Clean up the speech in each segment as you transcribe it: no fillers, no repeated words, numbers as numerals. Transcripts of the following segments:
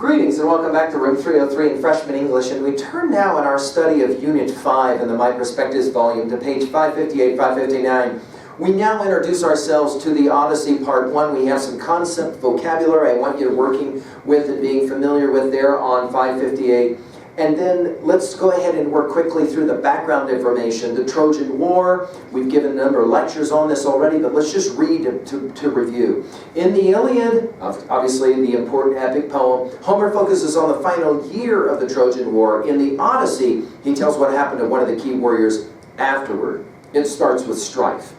Greetings and welcome back to Room 303 in Freshman English, and we turn now in our study of Unit 5 in the MyPerspectives volume to page 558, 559. We now introduce ourselves to the Odyssey Part 1. We have some concept vocabulary I want you working with and being familiar with there on 558. And then let's go ahead and work quickly through the background information. The Trojan War, we've given a number of lectures on this already, but let's just read to review. In the Iliad, obviously the important epic poem, Homer focuses on the final year of the Trojan War. In the Odyssey, he tells what happened to one of the key warriors afterward. It starts with strife.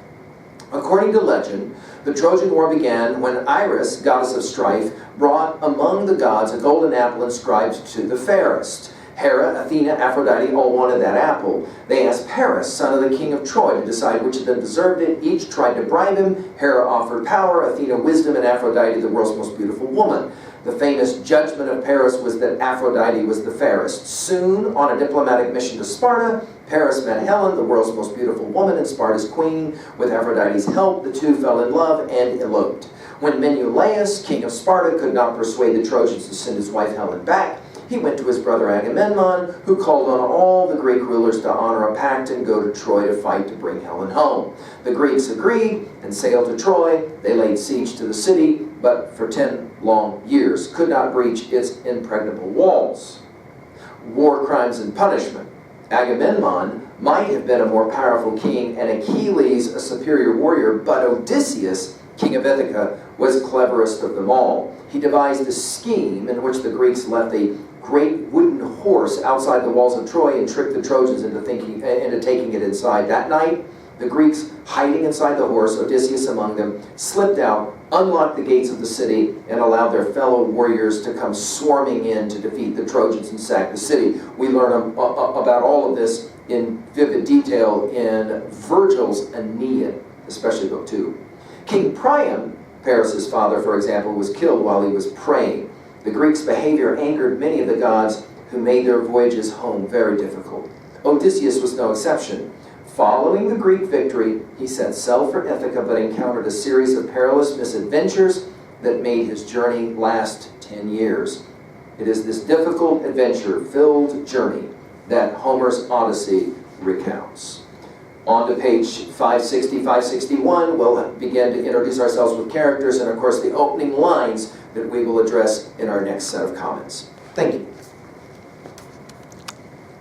According to legend, the Trojan War began when Iris, goddess of strife, brought among the gods a golden apple inscribed to the fairest. Hera, Athena, Aphrodite all wanted that apple. They asked Paris, son of the king of Troy, to decide which of them deserved it. Each tried to bribe him. Hera offered power, Athena wisdom, and Aphrodite the world's most beautiful woman. The famous judgment of Paris was that Aphrodite was the fairest. Soon, on a diplomatic mission to Sparta, Paris met Helen, the world's most beautiful woman and Sparta's queen. With Aphrodite's help, the two fell in love and eloped. When Menelaus, king of Sparta, could not persuade the Trojans to send his wife Helen back, he went to his brother Agamemnon, who called on all the Greek rulers to honor a pact and go to Troy to fight to bring Helen home. The Greeks agreed and sailed to Troy. They laid siege to the city, but for 10 long years could not breach its impregnable walls. War crimes and punishment. Agamemnon might have been a more powerful king and Achilles a superior warrior, but Odysseus, king of Ithaca, was cleverest of them all. He devised a scheme in which the Greeks left a great wooden horse outside the walls of Troy and tricked the Trojans into taking it inside. That night, the Greeks, hiding inside the horse, Odysseus among them, slipped out, unlocked the gates of the city, and allowed their fellow warriors to come swarming in to defeat the Trojans and sack the city. We learn about all of this in vivid detail in Virgil's Aeneid, especially Book 2. King Priam, Paris' father, for example, was killed while he was praying. The Greeks' behavior angered many of the gods who made their voyages home very difficult. Odysseus was no exception. Following the Greek victory, he set sail for Ithaca, but encountered a series of perilous misadventures that made his journey last 10 years. It is this difficult adventure-filled journey that Homer's Odyssey recounts. On to page 560, 561, we'll begin to introduce ourselves with characters and, of course, the opening lines that we will address in our next set of comments. Thank you.